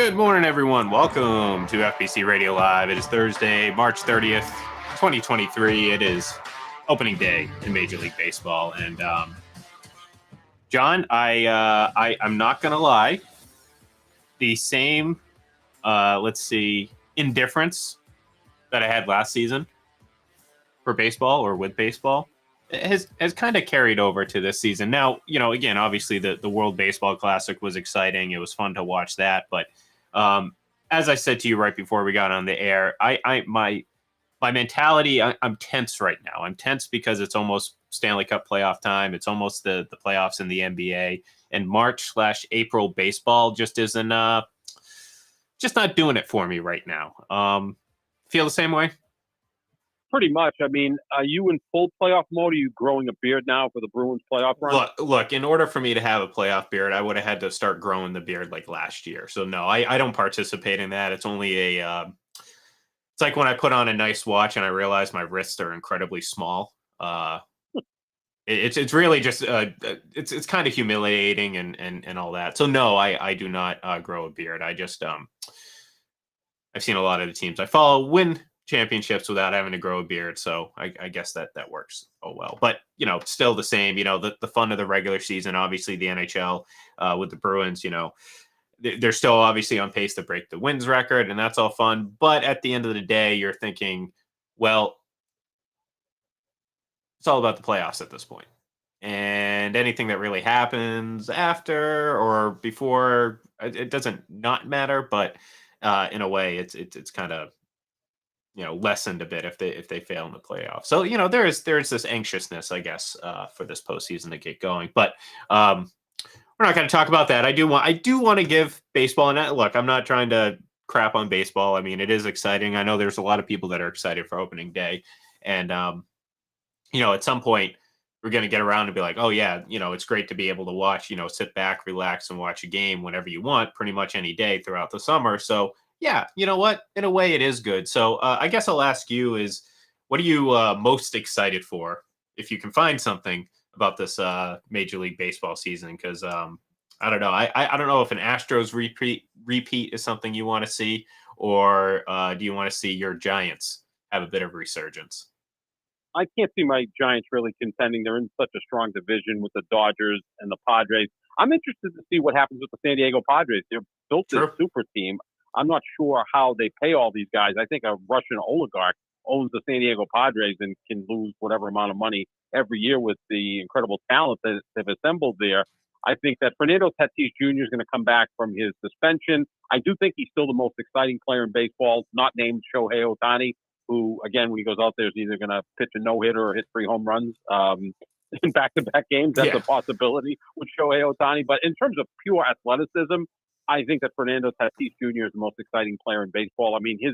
Good morning, everyone. Welcome to FBC Radio Live. It is Thursday, March 30th, 2023. It is opening day in Major League Baseball. And John, I'm not going to lie. The same, indifference that I had last season for baseball or with baseball has kind of carried over to this season. Now, again, obviously the World Baseball Classic was exciting. It was fun to watch that. But as I said to you right before we got on the air, my mentality, I'm tense right now. I'm tense because it's almost Stanley Cup playoff time. It's almost the playoffs in the NBA, and March/April baseball just isn't just not doing it for me right now. Feel the same way? Pretty much. I mean, are you in full playoff mode? Are you growing a beard now for the Bruins playoff run? Look, in order for me to have a playoff beard, I would have had to start growing the beard like last year. So no, I don't participate in that. It's only it's like when I put on a nice watch and I realize my wrists are incredibly small. It's really just it's kind of humiliating and all that. So no, I do not grow a beard. I just I've seen a lot of the teams I follow win championships without having to grow a beard, so I guess that works well. But still the same. The fun of the regular season. Obviously, the NHL with the Bruins. They're still obviously on pace to break the wins record, and that's all fun. But at the end of the day, you're thinking, well, it's all about the playoffs at this point, and anything that really happens after or before, it doesn't not matter. But in a way, it's kind of lessened a bit if they fail in the playoffs. So there's this anxiousness, I guess, for this postseason to get going. But we're not going to talk about that. I do want to give baseball, and look, I'm not trying to crap on baseball. I mean, it is exciting. I know there's a lot of people that are excited for opening day, and at some point we're going to get around and be like, oh yeah, it's great to be able to watch, sit back, relax, and watch a game whenever you want, pretty much any day throughout the summer. So yeah, you know what? In a way, it is good. So I guess I'll ask you is, what are you most excited for, if you can find something about this Major League Baseball season? Because I don't know. I don't know if an Astros repeat is something you want to see, or do you want to see your Giants have a bit of resurgence? I can't see my Giants really contending. They're in such a strong division with the Dodgers and the Padres. I'm interested to see what happens with the San Diego Padres. They're built this super team. I'm not sure how they pay all these guys. I think a Russian oligarch owns the San Diego Padres and can lose whatever amount of money every year with the incredible talent that they've assembled there. I think that Fernando Tatis Jr. is going to come back from his suspension. I do think he's still the most exciting player in baseball, not named Shohei Ohtani, who, again, when he goes out there, is either going to pitch a no-hitter or hit 3 home runs in back-to-back games. That's a possibility with Shohei Ohtani. But in terms of pure athleticism, I think that Fernando Tatis Jr. is the most exciting player in baseball. I mean, his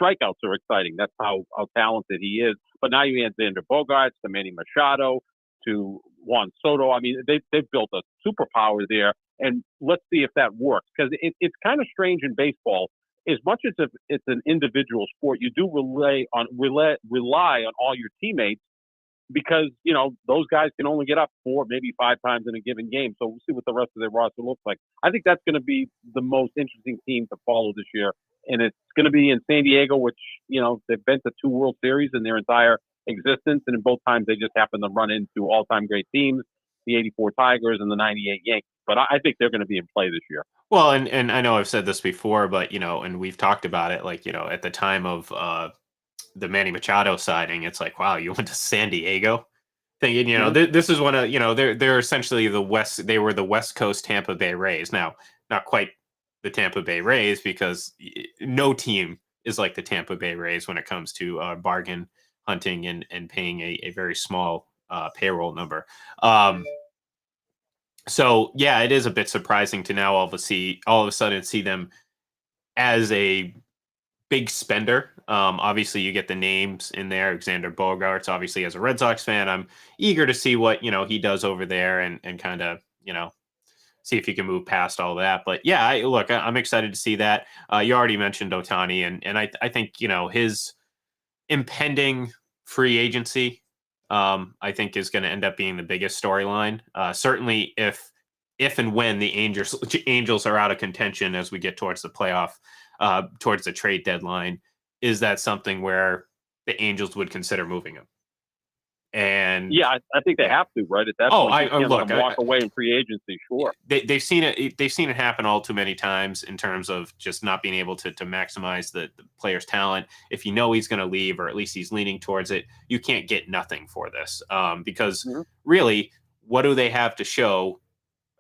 strikeouts are exciting. That's how talented he is. But now you add Xander Bogaerts to Manny Machado to Juan Soto. I mean, they've built a superpower there. And let's see if that works. Because it's kind of strange in baseball. As much as it's an individual sport, you do rely on all your teammates, because those guys can only get up 4, maybe 5 times in a given game. So we'll see what the rest of their roster looks like. I think that's going to be the most interesting team to follow this year, and it's going to be in San Diego, which they've been to 2 World Series in their entire existence, and in both times they just happen to run into all-time great teams, the '84 Tigers and the '98 Yankees. But I think they're going to be in play this year. Well, and I know I've said this before, but and we've talked about it, like at the time of the Manny Machado signing, it's like, wow, you went to San Diego, thinking, this is one of, they're essentially they were the West Coast Tampa Bay Rays. Now, not quite the Tampa Bay Rays, because no team is like the Tampa Bay Rays when it comes to bargain hunting and paying a very small payroll number. So yeah, it is a bit surprising to now all of a sudden see them as a big spender. Obviously, you get the names in there. Xander Bogaerts, obviously, as a Red Sox fan, I'm eager to see what he does over there and kind of see if he can move past all that. But yeah, I'm excited to see that. You already mentioned Ohtani, and I think his impending free agency, I think, is going to end up being the biggest storyline. Certainly, if if and when the Angels are out of contention as we get towards the playoff, towards the trade deadline, is that something where the Angels would consider moving him? And Yeah, I think they yeah. have to, right? At that Oh, point, you can't let look, them walk away in free agency. Sure. they've seen it. They've seen it happen all too many times in terms of just not being able to maximize the player's talent. If you know he's going to leave, or at least he's leaning towards it, you can't get nothing for this, because Mm-hmm. really, what do they have to show?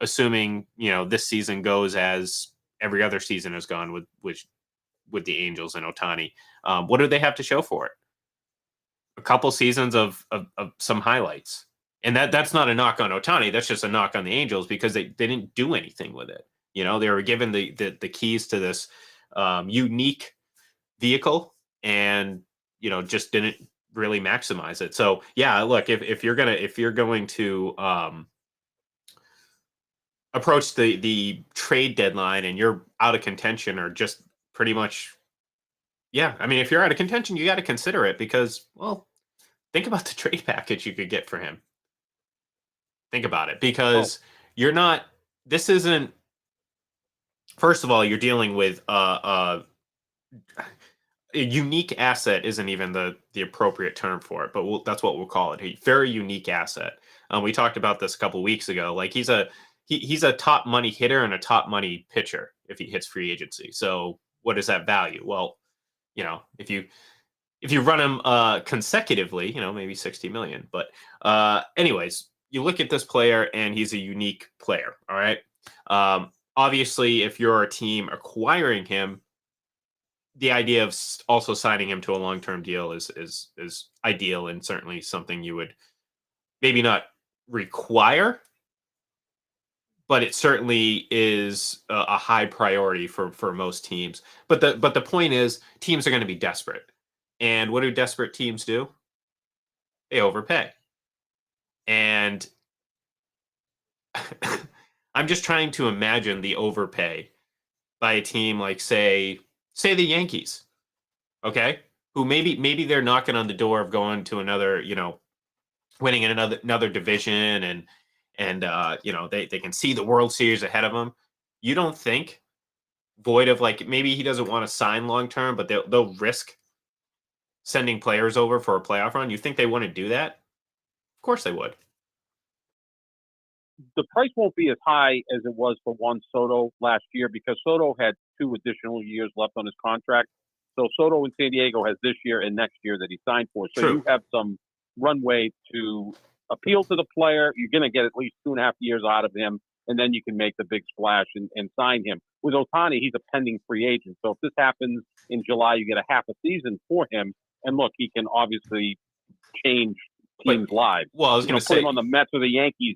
Assuming this season goes as every other season has gone with the Angels and Ohtani, what do they have to show for it? A couple seasons of some highlights. And that's not a knock on Ohtani. That's just a knock on the Angels because they didn't do anything with it. They were given the keys to this unique vehicle, and just didn't really maximize it. So yeah, look, if you're going to approach the trade deadline and you're out of contention, or just pretty much, yeah, I mean, if you're out of contention, you got to consider it because, well, think about the trade package you could get for him. Think about it, Oh, because you're not. This isn't. First of all, you're dealing with a unique asset. Isn't even the appropriate term for it, but that's what we'll call it. A very unique asset. We talked about this a couple weeks ago. Like he's a top money hitter and a top money pitcher if he hits free agency. So what is that value? Well, if you run him consecutively, maybe 60 million. But anyways, you look at this player and he's a unique player. All right. Obviously, if you're a team acquiring him, the idea of also signing him to a long-term deal is ideal, and certainly something you would maybe not require, but it certainly is a high priority for most teams. But the point is, teams are going to be desperate, and what do desperate teams do? They overpay. And I'm just trying to imagine the overpay by a team like say the Yankees, okay? Who maybe they're knocking on the door of going to another, winning in another division, and they can see the World Series ahead of them. You don't think, void of, like, maybe he doesn't want to sign long term, but they'll risk sending players over for a playoff run? You think they want to do that? Of course they would. the price won't be as high as it was for Juan Soto last year because Soto had 2 additional years left on his contract. So Soto in San Diego has this year and next year that he signed for. So True. you have some runway to appeal to the player. You're going to get at least 2.5 years out of him, and then you can make the big splash and sign him. With Ohtani, he's a pending free agent. So if this happens in July, you get a half a season for him. And look, he can obviously change teams' lives. Well, I was going to Put say, him on the Mets or the Yankees.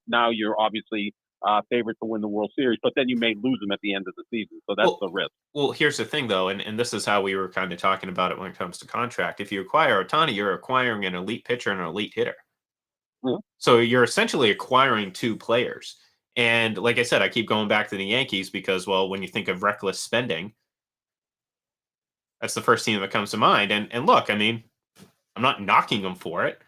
Now you're obviously favorite to win the World Series, but then you may lose them at the end of the season. So that's the risk. Well, here's the thing, though, and this is how we were kind of talking about it when it comes to contract. If you acquire Ohtani, you're acquiring an elite pitcher and an elite hitter. Mm-hmm. So you're essentially acquiring 2 players. And like I said, I keep going back to the Yankees because, well, when you think of reckless spending, that's the first team that comes to mind. And look, I mean, I'm not knocking them for it.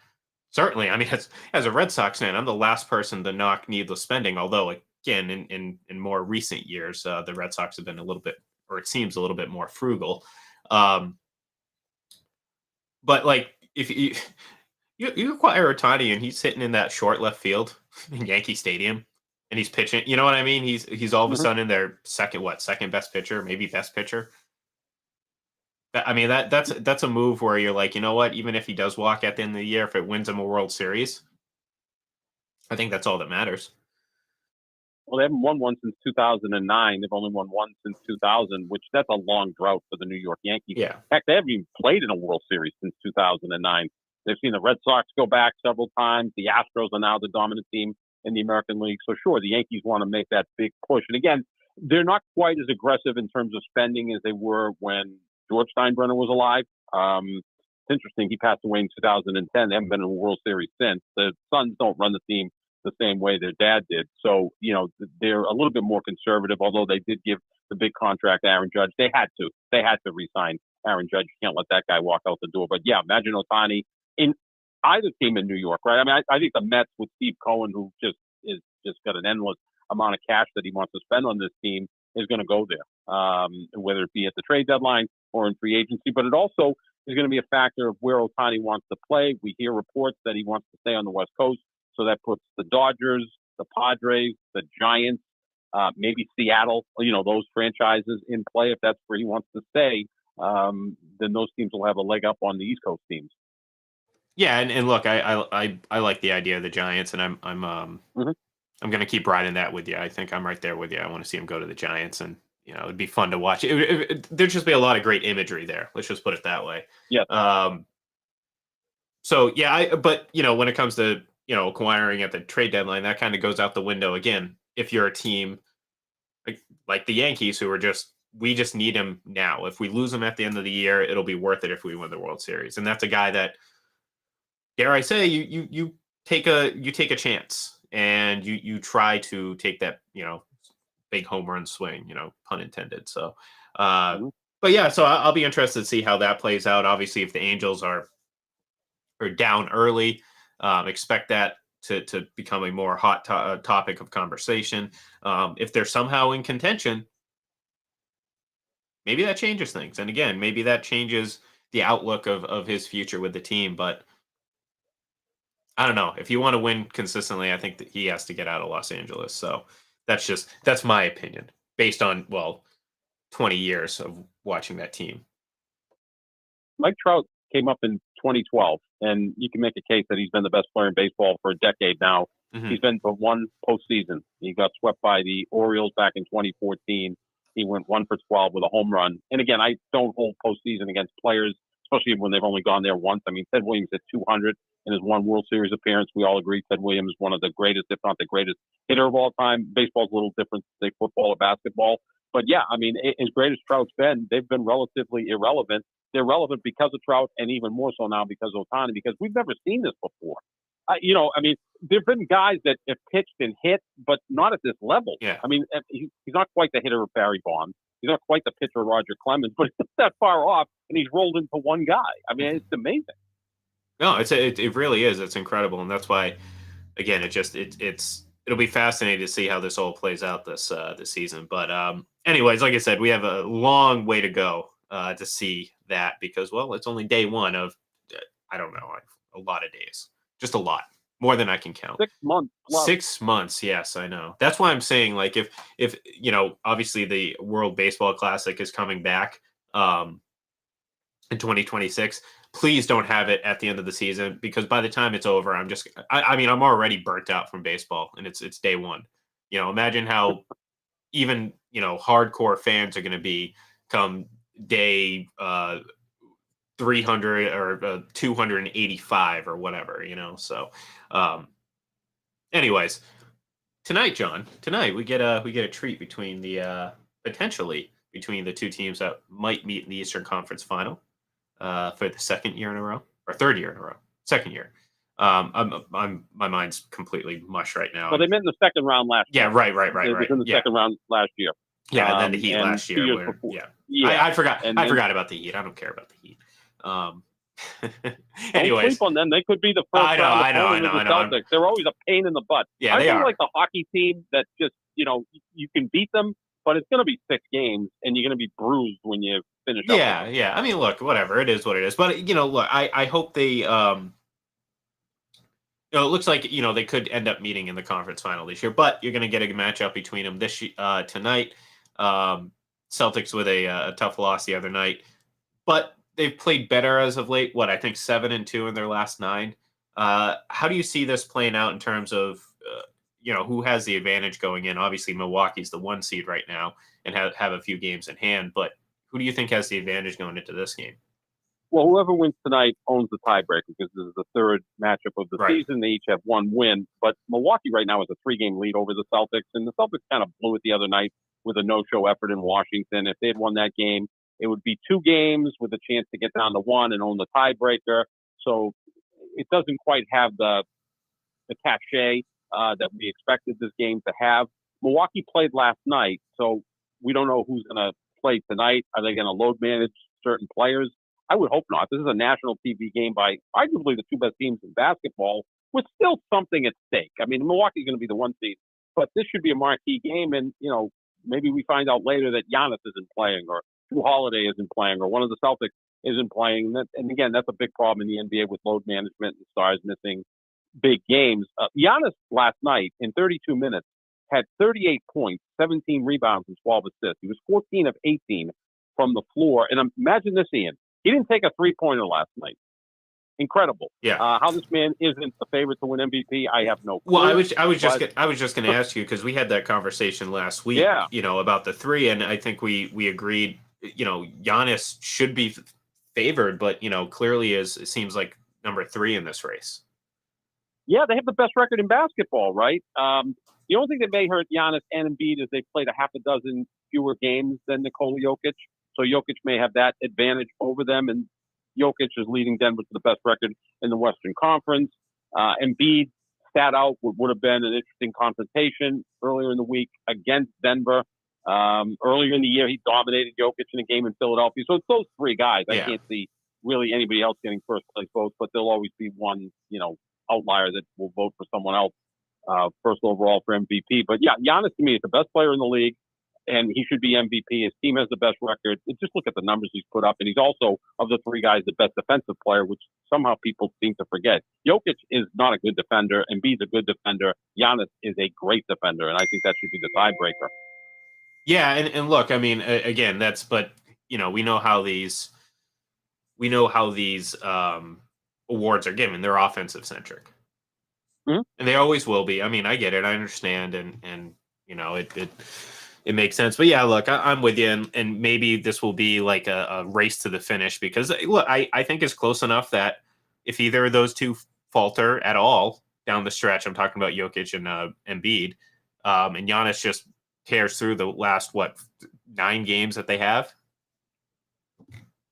Certainly, I mean, as a Red Sox fan, I'm the last person to knock needless spending. Although, again, in more recent years, the Red Sox have been a little bit, or it seems a little bit more frugal. But like, if you acquire Ohtani and he's sitting in that short left field in Yankee Stadium, and he's pitching, you know what I mean? He's all of a Mm-hmm. sudden their second best pitcher, maybe best pitcher. I mean, that's a move where you're like, you know what? Even if he does walk at the end of the year, if it wins him a World Series, I think that's all that matters. Well, they haven't won one since 2009. They've only won one since 2000, which that's a long drought for the New York Yankees. Yeah. Heck, they haven't even played in a World Series since 2009. They've seen the Red Sox go back several times. The Astros are now the dominant team in the American League. So sure, the Yankees want to make that big push. And again, they're not quite as aggressive in terms of spending as they were when George Steinbrenner was alive. It's interesting. He passed away in 2010. They haven't been in a World Series since. The Suns don't run the team the same way their dad did. So, they're a little bit more conservative, although they did give the big contract to Aaron Judge. They had to re-sign Aaron Judge. You can't let that guy walk out the door. But yeah, imagine Ohtani in either team in New York, right? I mean, I think the Mets with Steve Cohen, who just got an endless amount of cash that he wants to spend on this team is going to go there, whether it be at the trade deadline or in free agency. But it also is going to be a factor of where Ohtani wants to play. We hear reports that he wants to stay on the West Coast, so that puts the Dodgers, the Padres, the Giants, maybe Seattle, those franchises in play. If that's where he wants to stay, then those teams will have a leg up on the East Coast teams. Yeah, and look, I like the idea of the Giants, and I'm going to keep riding that with you. I think I'm right there with you. I want to see him go to the Giants, and it'd be fun to watch. There'd just be a lot of great imagery there. Let's just put it that way. Yeah. So yeah, but when it comes to acquiring at the trade deadline, that kind of goes out the window again. If you're a team like the Yankees, who are we just need him now. If we lose him at the end of the year, it'll be worth it if we win the World Series. And that's a guy that, dare I say, you take a chance and you try to take that big home run swing, pun intended. So, but yeah, so I'll be interested to see how that plays out. Obviously, if the Angels are down early, expect that to become a more hot topic of conversation. If they're somehow in contention, maybe that changes things. And again, maybe that changes the outlook of his future with the team. But I don't know. If you want to win consistently, I think that he has to get out of Los Angeles. So that's my opinion based on, 20 years of watching that team. Mike Trout came up in 2012, and you can make a case that he's been the best player in baseball for a decade now. Mm-hmm. He's been for one postseason. He got swept by the Orioles back in 2014. He went 1 for 12 with a home run. And again, I don't hold postseason against players, especially when they've only gone there once. I mean, Ted Williams hit 200 in his one World Series appearance. We all agree Ted Williams is one of the greatest, if not the greatest, hitter of all time. Baseball's a little different, say football or basketball. But yeah, I mean, as great as Trout's been, they've been relatively irrelevant. They're relevant because of Trout, and even more so now because of Ohtani, because we've never seen this before. I mean, there've been guys that have pitched and hit, but not at this level. Yeah. I mean, he's not quite the hitter of Barry Bonds. He's not quite the pitcher of Roger Clemens, but he's not that far off, and he's rolled into one guy. I mean, it's amazing. No, it really is. It's incredible, and that's why, again, it'll be fascinating to see how this all plays out this season. But anyways, like I said, we have a long way to go to see that because, it's only day one of I don't know, a lot of days. Just a lot, more than I can count. 6 months. Plus. 6 months. Yes, I know. That's why I'm saying, like, if obviously the World Baseball Classic is coming back in 2026, please don't have it at the end of the season because by the time it's over, I'm already burnt out from baseball and it's day one. Imagine how even hardcore fans are going to be come day 300 or 285 or whatever, So, anyways, tonight we get a treat between the potentially between the two teams that might meet in the Eastern Conference Final for the second year in a row or third year in a row, second year. My mind's completely mush right now. Well, they met in the second round last year. Yeah, right. They were in the second round last year. Yeah, and then the Heat last year. I forgot. I forgot about the Heat. I don't care about the Heat. Anyways, don't sleep on them. They could be the first round opponent of the Celtics. They're always a pain in the butt. Yeah, I they feel are. like the hockey team that just you can beat them, but it's going to be 6 games, and you're going to be bruised when you finish. Yeah. I mean, look, whatever. It is what it is. But look, I hope they. It looks like they could end up meeting in the conference final this year, but you're going to get a matchup between them tonight. Celtics with a tough loss the other night, but they've played better as of late. I think 7-2 in their last 9. How do you see this playing out in terms of who has the advantage going in? Obviously, Milwaukee's the 1 seed right now and have a few games in hand, but who do you think has the advantage going into this game? Well, whoever wins tonight owns the tiebreaker because this is the third matchup of the season. They each have 1 win, but Milwaukee right now has a 3-game lead over the Celtics, and the Celtics kind of blew it the other night with a no-show effort in Washington. If they had won that game, it would be 2 games with a chance to get down to 1 and own the tiebreaker. So it doesn't quite have the cachet that we expected this game to have. Milwaukee played last night, so we don't know who's going to play tonight. Are they going to load manage certain players? I would hope not. This is a national TV game by arguably the 2 best teams in basketball with still something at stake. I mean, Milwaukee's going to be the 1 seed, but this should be a marquee game. And, maybe we find out later that Giannis isn't playing or Drew Holiday isn't playing or one of the Celtics isn't playing. And again, that's a big problem in the NBA with load management and stars missing big games. Giannis last night in 32 minutes had 38 points, 17 rebounds, and 12 assists. He was 14 of 18 from the floor. And imagine this, Ian. He didn't take a three-pointer last night. Incredible. Yeah. How this man isn't the favorite to win MVP, I have no clue. Well, I was just going to ask you, because we had that conversation last week, about the three, and I think we agreed, Giannis should be favored, but clearly it seems like number 3 in this race. Yeah, they have the best record in basketball, right? The only thing that may hurt Giannis and Embiid is they've played a half a dozen fewer games than Nikola Jokic, so Jokic may have that advantage over them, and Jokic is leading Denver to the best record in the Western Conference. Embiid sat out what would have been an interesting confrontation earlier in the week against Denver. Earlier in the year, he dominated Jokic in a game in Philadelphia. So it's those three guys. I can't see really anybody else getting first place votes, but there'll always be one, outlier that will vote for someone else first overall for MVP. But yeah, Giannis to me is the best player in the league, and he should be MVP. His team has the best record. Just look at the numbers he's put up, and he's also, of the three guys, the best defensive player, which somehow people seem to forget. Jokic is not a good defender, and Embiid's a good defender. Giannis is a great defender, and I think that should be the tiebreaker. Yeah, and look, I mean, again, but we know how these awards are given. They're offensive centric, and they always will be. I mean, I get it, I understand, and it makes sense. But yeah, look, I'm with you, and maybe this will be like a race to the finish, because look, I think it's close enough that if either of those two falter at all down the stretch, I'm talking about Jokic and Embiid, and Giannis just tears through the last 9 games that they have.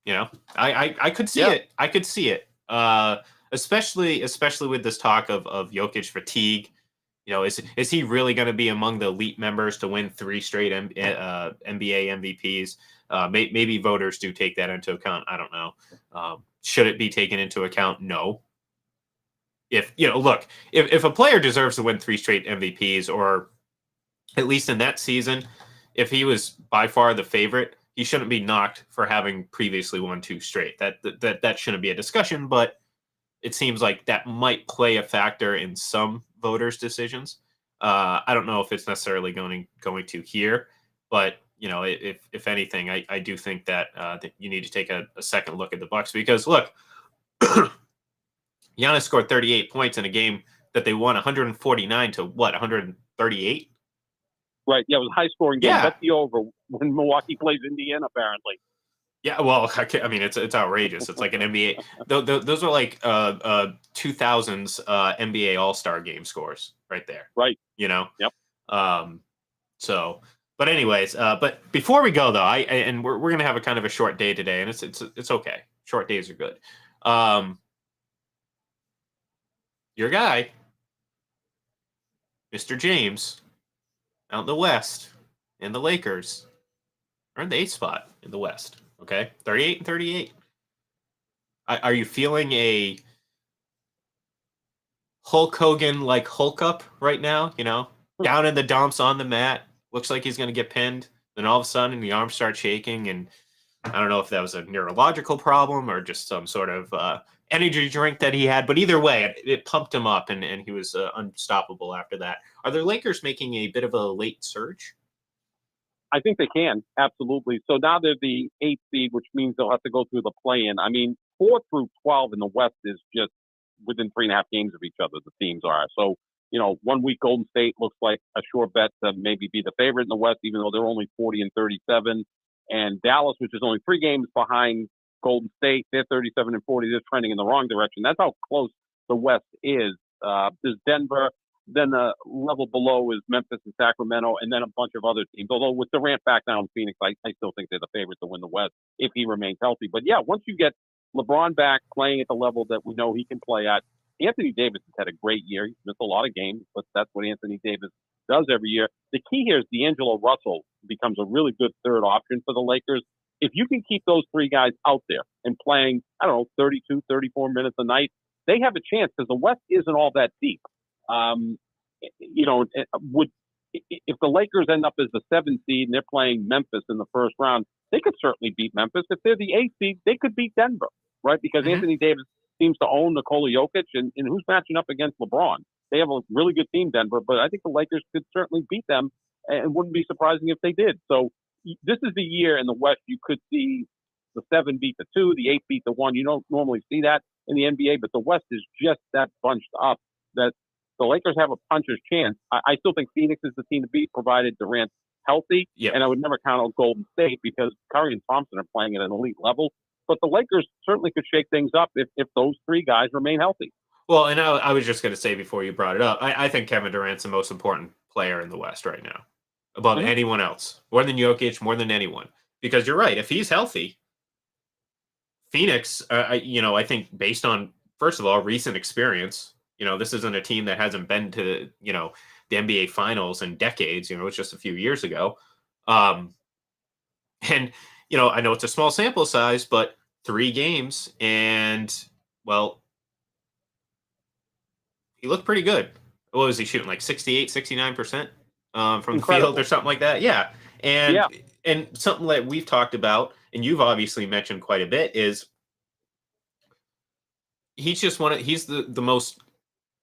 I could see it. I could see it. Especially with this talk of Jokic fatigue. Is he really going to be among the elite members to win 3 straight NBA MVPs? Maybe voters do take that into account. I don't know. Should it be taken into account? No. If a player deserves to win 3 straight MVPs, or at least in that season, if he was by far the favorite, he shouldn't be knocked for having previously won 2 straight. That shouldn't be a discussion, but it seems like that might play a factor in some voters' decisions. I don't know if it's necessarily going to here, but if anything, I do think that you need to take a second look at the Bucks, because look, Giannis scored 38 points in a game that they won 149 to 138. Right. Yeah, it was a high-scoring game. Bet the over when Milwaukee plays Indiana, apparently. Yeah, well, I mean, it's outrageous. It's like an NBA. Those are like 2000s NBA All-Star game scores right there. Right. Yep. So, but anyways, but before we go though, and we're gonna have a kind of a short day today, and it's okay. Short days are good. Your guy, Mr. James, out in the West, and the Lakers are in the 8th spot in the West. Okay, 38 and 38. Are you feeling a Hulk Hogan like Hulk up right now? Down in the dumps on the mat, looks like he's going to get pinned. Then all of a sudden, the arms start shaking, and I don't know if that was a neurological problem or just some sort of energy drink that he had. But either way, it pumped him up, and he was unstoppable after that. Are the Lakers making a bit of a late surge? I think they can, absolutely. So now they're the 8th seed, which means they'll have to go through the play-in. I mean, 4 through 12 in the West is just within 3.5 games of each other, the teams are. So, 1 week Golden State looks like a sure bet to maybe be the favorite in the West, even though they're only 40 and 37. And Dallas, which is only 3 games behind Golden State, they're 37 and 40. They're trending in the wrong direction. That's how close the West is. There's Denver. Then the level below is Memphis and Sacramento, and then a bunch of other teams. Although with Durant back now in Phoenix, I still think they're the favorite to win the West if he remains healthy. But yeah, once you get LeBron back playing at the level that we know he can play at, Anthony Davis has had a great year. He's missed a lot of games, but that's what Anthony Davis does every year. The key here is D'Angelo Russell becomes a really good third option for the Lakers. If you can keep those 3 guys out there and playing, 32, 34 minutes a night, they have a chance, because the West isn't all that deep. Would if the Lakers end up as the 7th seed and they're playing Memphis in the first round, they could certainly beat Memphis. If they're the 8th seed, they could beat Denver, right? Because Mm-hmm. Anthony Davis seems to own Nikola Jokic, and who's matching up against LeBron? They have a really good team, Denver, but I think the Lakers could certainly beat them, and wouldn't be surprising if they did. So this is the year in the West you could see the 7 beat the 2, the 8 beat the 1. You don't normally see that in the NBA, but the West is just that bunched up that the Lakers have a puncher's chance. I still think Phoenix is the team to beat, provided Durant's healthy. Yep. And I would never count out Golden State because Curry and Thompson are playing at an elite level. But the Lakers certainly could shake things up if those 3 guys remain healthy. Well, and I was just going to say before you brought it up, I think Kevin Durant's the most important player in the West right now, above anyone else, more than Jokic, more than anyone. Because you're right, if he's healthy, Phoenix, I think based on, first of all, recent experience, this isn't a team that hasn't been to, the NBA Finals in decades. It's just a few years ago. And, I know it's a small sample size, but 3 games and, well, he looked pretty good. What was he shooting, like 68, 69% from the field or something like that? Yeah. And something that we've talked about, and you've obviously mentioned quite a bit, is he's just he's the most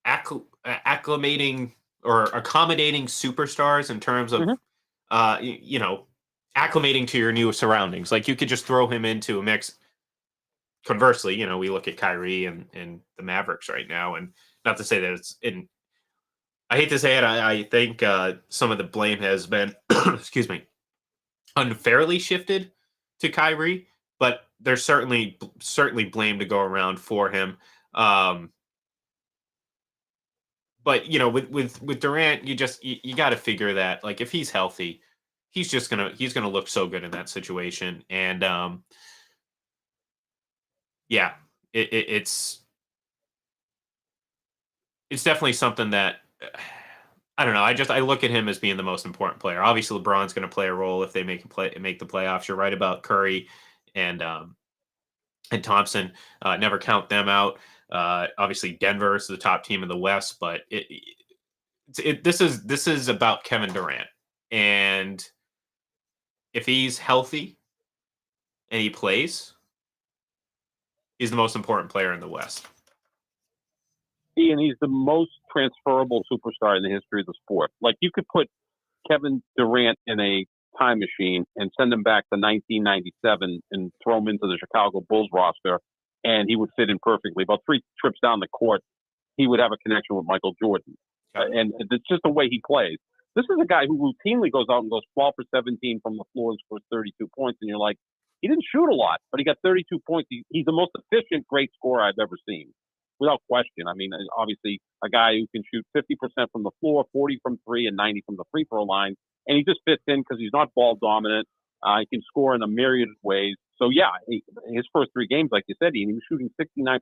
acclimating or accommodating superstars in terms of, acclimating to your new surroundings. Like you could just throw him into a mix. Conversely, we look at Kyrie and the Mavericks right now, and not to say that it's in. I hate to say it. I think some of the blame has been, excuse me, unfairly shifted to Kyrie, but there's certainly blame to go around for him. But with Durant, you got to figure that, like, if he's healthy, he's gonna look so good in that situation, and yeah, it's definitely something that I don't know. I look at him as being the most important player. Obviously, LeBron's going to play a role if they make the playoffs. You're right about Curry and Thompson. Never count them out. Obviously, Denver is the top team in the West, but this is about Kevin Durant, and if he's healthy and he plays, he's the most important player in the West. And he's the most transferable superstar in the history of the sport. Like, you could put Kevin Durant in a time machine and send him back to 1997 and throw him into the Chicago Bulls roster, and he would fit in perfectly. About 3 trips down the court, he would have a connection with Michael Jordan. And it's just the way he plays. This is a guy who routinely goes out and goes 12 for 17 from the floor and scores 32 points, and you're like, he didn't shoot a lot, but he got 32 points. He's the most efficient great scorer I've ever seen, without question. I mean, obviously, a guy who can shoot 50% from the floor, 40 from 3, and 90 from the free throw line. And he just fits in because he's not ball dominant. He can score in a myriad of ways. So, yeah, his first 3 games, like you said, he was shooting 69%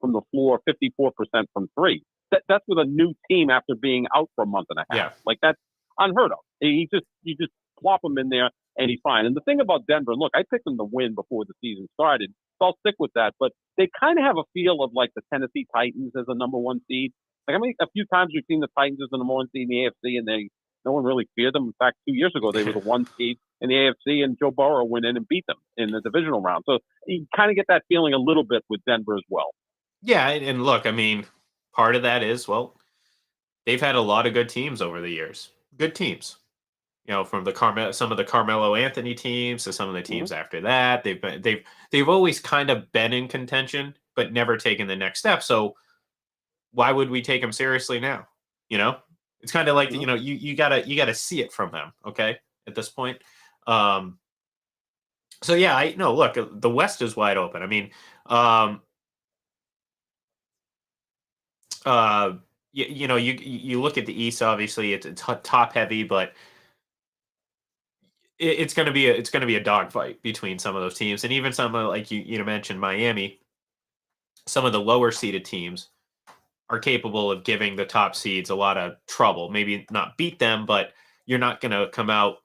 from the floor, 54% from 3. That's with a new team after being out for a month and a half. Yeah. Like, that's unheard of. You just plop him in there, and he's fine. And the thing about Denver, look, I picked them to win before the season started, so I'll stick with that. But they kind of have a feel of like the Tennessee Titans as a number 1 seed. Like, I mean, a few times we've seen the Titans as the number 1 seed in the AFC, and no one really feared them. In fact, 2 years ago, they were the 1 seed in the AFC, and Joe Burrow went in and beat them in the divisional round. So you kind of get that feeling a little bit with Denver as well. Yeah, and look, I mean, part of that is, well, they've had a lot of good teams over the years. Good teams. From some of the Carmelo Anthony teams to some of the teams after that, they've always kind of been in contention, but never taken the next step. So why would we take them seriously now? It's kind of like you gotta see it from them. Okay, at this point. So yeah, look, the West is wide open. I mean, you look at the East. Obviously, it's top heavy, but it's going to be a dogfight between some of those teams, and even some of, like you mentioned, Miami. Some of the lower seeded teams are capable of giving the top seeds a lot of trouble. Maybe not beat them, but you're not going to come out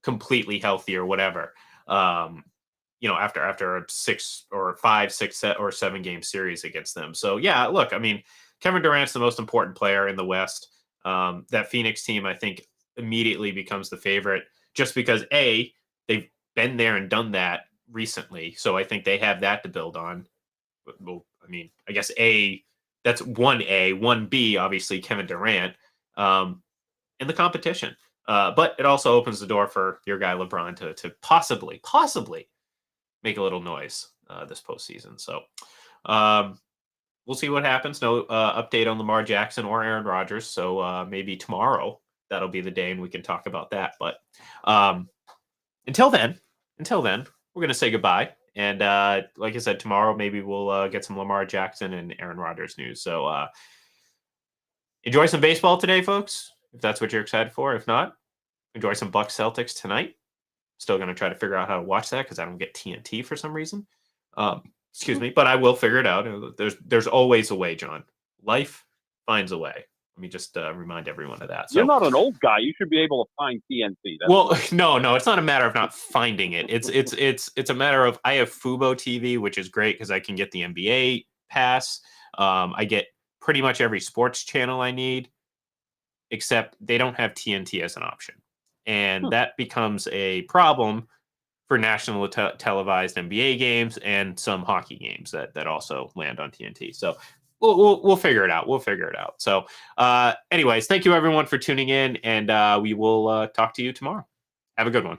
completely healthy or whatever. After a 6 or 5, 6 or 7 game series against them. So yeah, look, I mean, Kevin Durant's the most important player in the West. That Phoenix team, I think, immediately becomes the favorite just because they've been there and done that recently. So I think they have that to build on. Well, I mean, I guess that's 1A, 1B, obviously Kevin Durant in the competition. But it also opens the door for your guy LeBron to possibly make a little noise this postseason. So we'll see what happens. No update on Lamar Jackson or Aaron Rodgers. So maybe tomorrow that'll be the day and we can talk about that. But until then, we're going to say goodbye. And like I said, tomorrow maybe we'll get some Lamar Jackson and Aaron Rodgers news. So enjoy some baseball today, folks, if that's what you're excited for. If not, enjoy some Bucks Celtics tonight. Still going to try to figure out how to watch that because I don't get TNT for some reason. Excuse me, but I will figure it out. There's always a way, John. Life finds a way. Let me just remind everyone of that. So, you're not an old guy. You should be able to find TNT. No, it's not a matter of not finding it. It's a matter of I have Fubo TV, which is great because I can get the NBA pass. I get pretty much every sports channel I need, except they don't have TNT as an option. And that becomes a problem for national televised NBA games and some hockey games that also land on TNT. So we'll figure it out. So anyways, thank you everyone for tuning in, and we will talk to you tomorrow. Have a good one.